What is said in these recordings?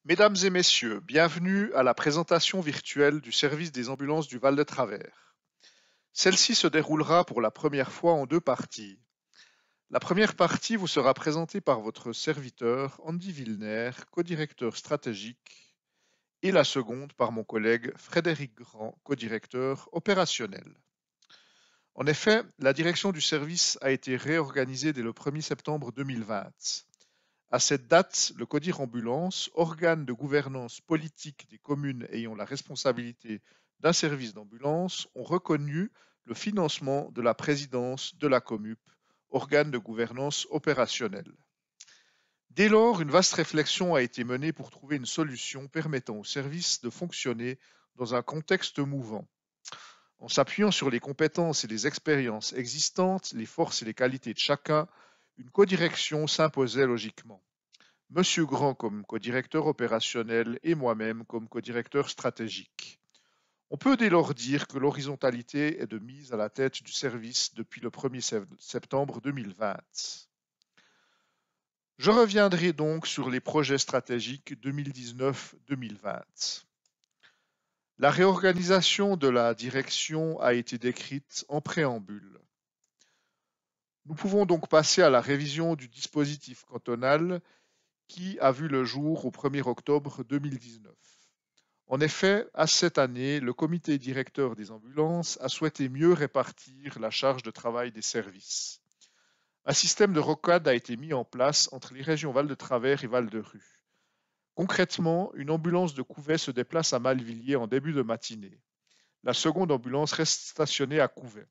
Mesdames et messieurs, bienvenue à la présentation virtuelle du service des ambulances du Val de Travers. Celle-ci se déroulera pour la première fois en deux parties. La première partie vous sera présentée par votre serviteur Andy Wilner, codirecteur stratégique, et la seconde par mon collègue Frédéric Grand, codirecteur opérationnel. En effet, la direction du service a été réorganisée dès le 1er septembre 2020. À cette date, le CODIR Ambulance, organe de gouvernance politique des communes ayant la responsabilité d'un service d'ambulance, ont reconnu le financement de la présidence de la COMUP, organe de gouvernance opérationnelle. Dès lors, une vaste réflexion a été menée pour trouver une solution permettant au service de fonctionner dans un contexte mouvant. En s'appuyant sur les compétences et les expériences existantes, les forces et les qualités de chacun, une codirection s'imposait logiquement. Monsieur Grand comme codirecteur opérationnel et moi-même comme codirecteur stratégique. On peut dès lors dire que l'horizontalité est de mise à la tête du service depuis le 1er septembre 2020. Je reviendrai donc sur les projets stratégiques 2019-2020. La réorganisation de la direction a été décrite en préambule. Nous pouvons donc passer à la révision du dispositif cantonal qui a vu le jour au 1er octobre 2019. En effet, à cette année, le comité directeur des ambulances a souhaité mieux répartir la charge de travail des services. Un système de rocade a été mis en place entre les régions Val-de-Travers et Val-de-Rue. Concrètement, une ambulance de Couvet se déplace à Malvilliers en début de matinée. La seconde ambulance reste stationnée à Couvet.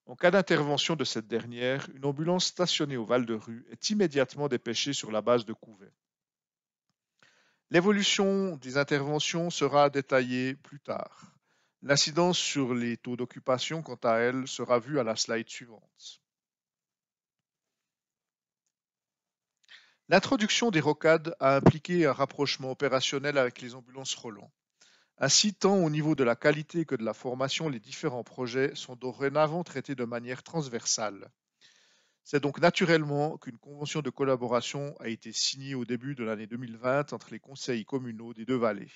En cas d'intervention de cette dernière, une ambulance stationnée au Val-de-Rue est immédiatement dépêchée sur la base de Couvet. L'évolution des interventions sera détaillée plus tard. L'incidence sur les taux d'occupation, quant à elle, sera vue à la slide suivante. L'introduction des rocades a impliqué un rapprochement opérationnel avec les ambulances Roland. Ainsi, tant au niveau de la qualité que de la formation, les différents projets sont dorénavant traités de manière transversale. C'est donc naturellement qu'une convention de collaboration a été signée au début de l'année 2020 entre les conseils communaux des deux vallées.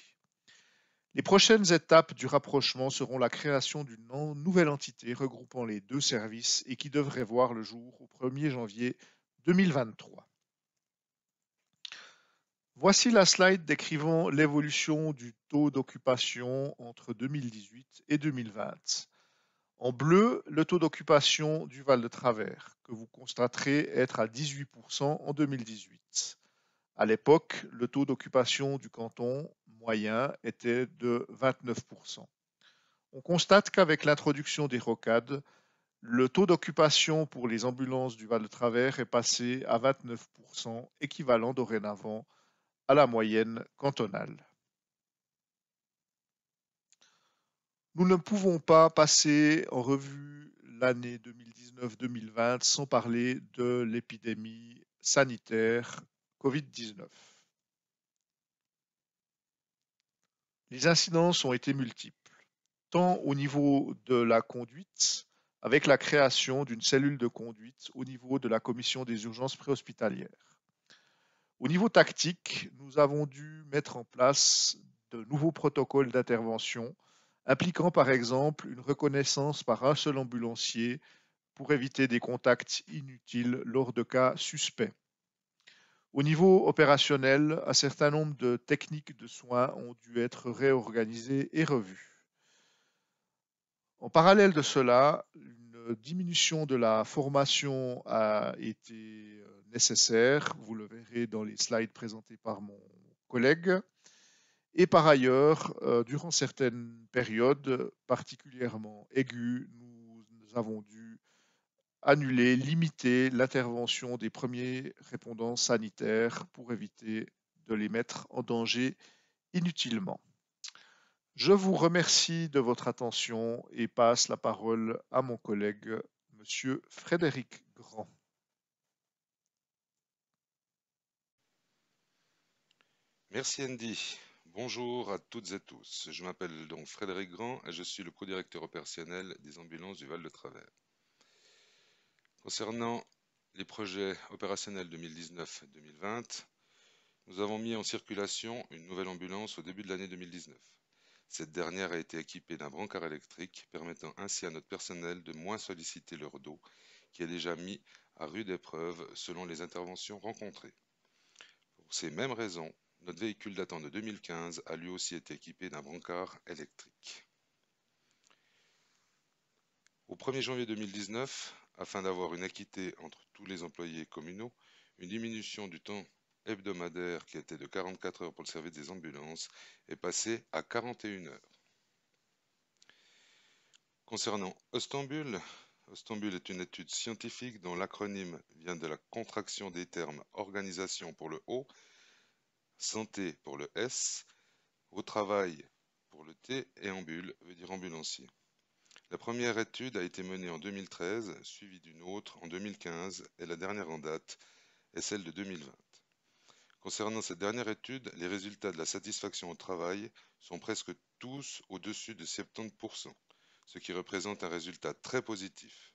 Les prochaines étapes du rapprochement seront la création d'une nouvelle entité regroupant les deux services et qui devrait voir le jour au 1er janvier 2023. Voici la slide décrivant l'évolution du taux d'occupation entre 2018 et 2020. En bleu, le taux d'occupation du Val de Travers, que vous constaterez être à 18% en 2018. À l'époque, le taux d'occupation du canton moyen était de 29%. On constate qu'avec l'introduction des rocades, le taux d'occupation pour les ambulances du Val de Travers est passé à 29%, équivalent dorénavant à la moyenne cantonale. Nous ne pouvons pas passer en revue l'année 2019-2020 sans parler de l'épidémie sanitaire Covid-19. Les incidences ont été multiples, tant au niveau de la conduite, avec la création d'une cellule de conduite au niveau de la commission des urgences préhospitalières. Au niveau tactique, nous avons dû mettre en place de nouveaux protocoles d'intervention impliquant par exemple une reconnaissance par un seul ambulancier pour éviter des contacts inutiles lors de cas suspects. Au niveau opérationnel, un certain nombre de techniques de soins ont dû être réorganisées et revues. En parallèle de cela, une diminution de la formation a été nécessaire, vous le verrez dans les slides présentés par mon collègue. Et par ailleurs, durant certaines périodes particulièrement aiguës, nous avons dû annuler, limiter l'intervention des premiers répondants sanitaires pour éviter de les mettre en danger inutilement. Je vous remercie de votre attention et passe la parole à mon collègue, Monsieur Frédéric Grand. Merci Andy. Bonjour à toutes et tous. Je m'appelle donc Frédéric Grand et je suis le co-directeur opérationnel des ambulances du Val de Travers. Concernant les projets opérationnels 2019-2020, Nous avons mis en circulation une nouvelle ambulance au début de l'année 2019. Cette dernière a été équipée d'un brancard électrique, permettant ainsi à notre personnel de moins solliciter leur dos, qui est déjà mis à rude épreuve selon les interventions rencontrées. Pour ces mêmes raisons, notre véhicule datant de 2015 a lui aussi été équipé d'un brancard électrique. Au 1er janvier 2019, afin d'avoir une équité entre tous les employés communaux, une diminution du temps hebdomadaire qui était de 44 heures pour le service des ambulances est passée à 41 heures. Concernant Ostambul, Ostambul est une étude scientifique dont l'acronyme vient de la contraction des termes organisation pour le O, santé pour le S, au travail pour le T et ambule veut dire ambulancier. La première étude a été menée en 2013, suivie d'une autre en 2015 et la dernière en date est celle de 2020. Concernant cette dernière étude, les résultats de la satisfaction au travail sont presque tous au-dessus de 70%, ce qui représente un résultat très positif.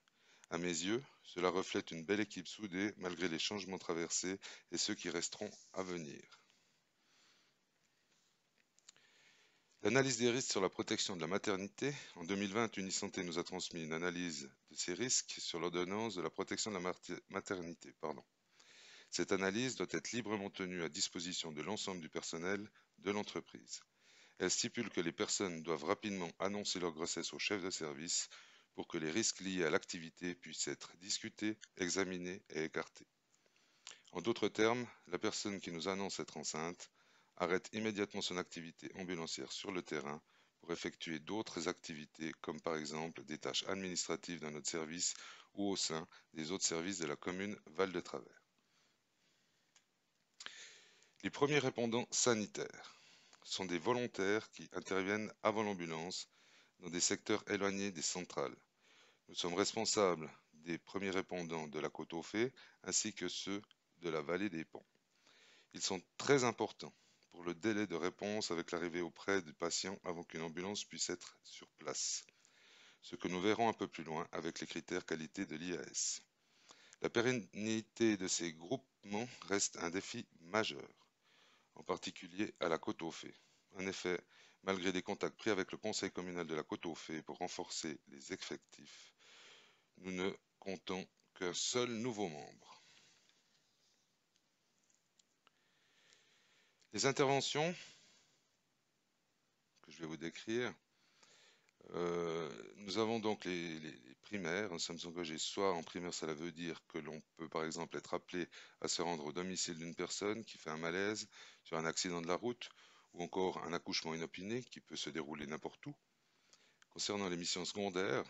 À mes yeux, cela reflète une belle équipe soudée malgré les changements traversés et ceux qui resteront à venir. L'analyse des risques sur la protection de la maternité. En 2020, Unisanté nous a transmis une analyse de ces risques sur l'ordonnance de la protection de la maternité. Cette analyse doit être librement tenue à disposition de l'ensemble du personnel de l'entreprise. Elle stipule que les personnes doivent rapidement annoncer leur grossesse au chef de service pour que les risques liés à l'activité puissent être discutés, examinés et écartés. En d'autres termes, la personne qui nous annonce être enceinte arrête immédiatement son activité ambulancière sur le terrain pour effectuer d'autres activités comme par exemple des tâches administratives dans notre service ou au sein des autres services de la commune Val-de-Travers. Les premiers répondants sanitaires sont des volontaires qui interviennent avant l'ambulance dans des secteurs éloignés des centrales. Nous sommes responsables des premiers répondants de la côte aux Fées ainsi que ceux de la vallée des Ponts. Ils sont très importants pour le délai de réponse avec l'arrivée auprès du patient avant qu'une ambulance puisse être sur place, ce que nous verrons un peu plus loin avec les critères qualité de l'IAS. La pérennité de ces groupements reste un défi majeur, en particulier à la côte aux Fées. En effet, malgré des contacts pris avec le conseil communal de la côte aux Fées pour renforcer les effectifs, nous ne comptons qu'un seul nouveau membre. Les interventions que je vais vous décrire, nous avons donc les primaires. Nous sommes engagés soit en primaire, cela veut dire que l'on peut par exemple être appelé à se rendre au domicile d'une personne qui fait un malaise sur un accident de la route ou encore un accouchement inopiné qui peut se dérouler n'importe où. Concernant les missions secondaires,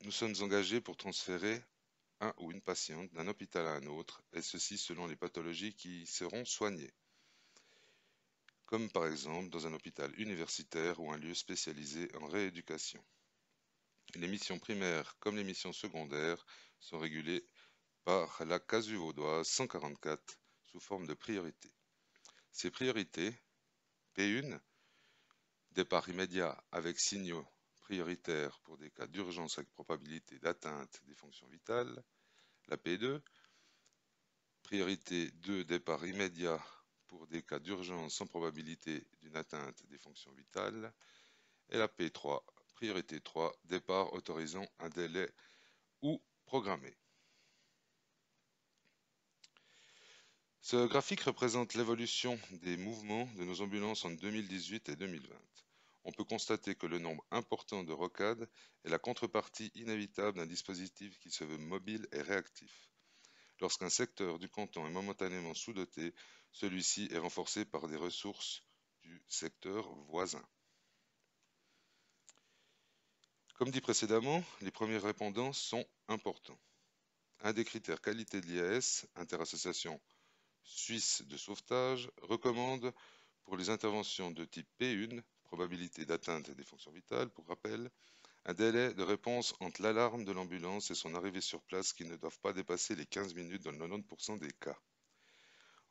nous sommes engagés pour transférer un ou une patiente d'un hôpital à un autre, et ceci selon les pathologies qui y seront soignées, comme par exemple dans un hôpital universitaire ou un lieu spécialisé en rééducation. Les missions primaires comme les missions secondaires sont régulées par la CASU vaudoise 144 sous forme de priorité. Ces priorités, P1, départ immédiat avec signaux prioritaires pour des cas d'urgence avec probabilité d'atteinte des fonctions vitales. La P2, priorité 2, départ immédiat pour des cas d'urgence sans probabilité d'une atteinte des fonctions vitales. Et la P3, priorité 3, départ autorisant un délai ou programmé. Ce graphique représente l'évolution des mouvements de nos ambulances en 2018 et 2020. On peut constater que le nombre important de rocades est la contrepartie inévitable d'un dispositif qui se veut mobile et réactif. Lorsqu'un secteur du canton est momentanément sous-doté, celui-ci est renforcé par des ressources du secteur voisin. Comme dit précédemment, les premiers répondants sont importants. Un des critères qualité de l'IAS, Interassociation Suisse de sauvetage, recommande pour les interventions de type P1, probabilité d'atteinte des fonctions vitales, pour rappel, un délai de réponse entre l'alarme de l'ambulance et son arrivée sur place qui ne doivent pas dépasser les 15 minutes dans le 90% des cas.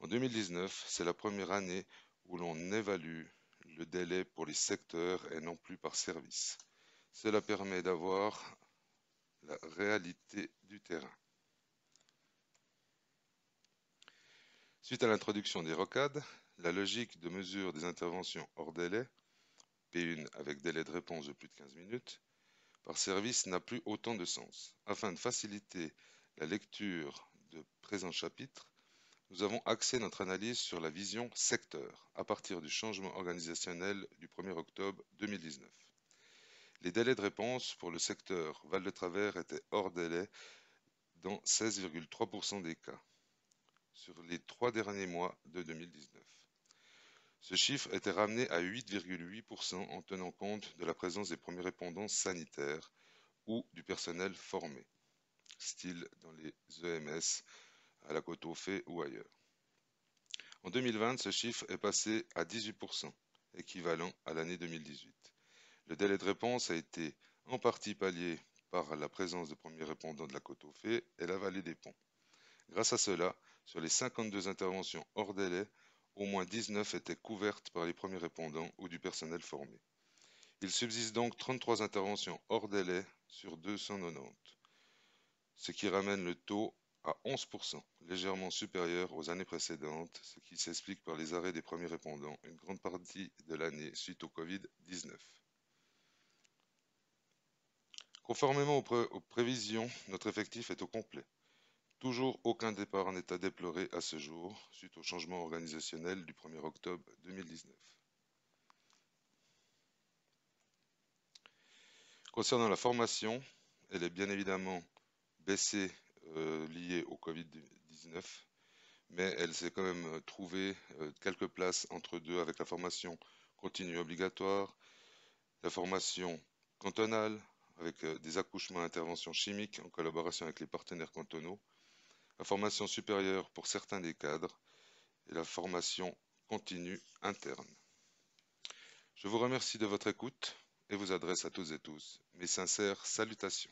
En 2019, c'est la première année où l'on évalue le délai pour les secteurs et non plus par service. Cela permet d'avoir la réalité du terrain. Suite à l'introduction des rocades, la logique de mesure des interventions hors délai, P1 avec délai de réponse de plus de 15 minutes, par service n'a plus autant de sens. Afin de faciliter la lecture de présent chapitre, nous avons axé notre analyse sur la vision secteur à partir du changement organisationnel du 1er octobre 2019. Les délais de réponse pour le secteur Val-de-Travers étaient hors délai dans 16,3% des cas sur les 3 derniers mois de 2019. Ce chiffre était ramené à 8,8% en tenant compte de la présence des premiers répondants sanitaires ou du personnel formé, style dans les EMS, à la Côte-aux-Fées ou ailleurs. En 2020, ce chiffre est passé à 18%, équivalent à l'année 2018. Le délai de réponse a été en partie pallié par la présence de premiers répondants de la Côte-aux-Fées et la vallée des Ponts. Grâce à cela, sur les 52 interventions hors délai, au moins 19 étaient couvertes par les premiers répondants ou du personnel formé. Il subsiste donc 33 interventions hors délai sur 290, ce qui ramène le taux à 11%, légèrement supérieur aux années précédentes, ce qui s'explique par les arrêts des premiers répondants une grande partie de l'année suite au Covid-19. Conformément aux prévisions, notre effectif est au complet. Toujours aucun départ n'est à déplorer à ce jour, suite au changement organisationnel du 1er octobre 2019. Concernant la formation, elle est bien évidemment baissée liée au Covid-19, mais elle s'est quand même trouvée quelques places entre deux avec la formation continue obligatoire, la formation cantonale avec des accouchements et interventions chimiques en collaboration avec les partenaires cantonaux, la formation supérieure pour certains des cadres et la formation continue interne. Je vous remercie de votre écoute et vous adresse à toutes et tous mes sincères salutations.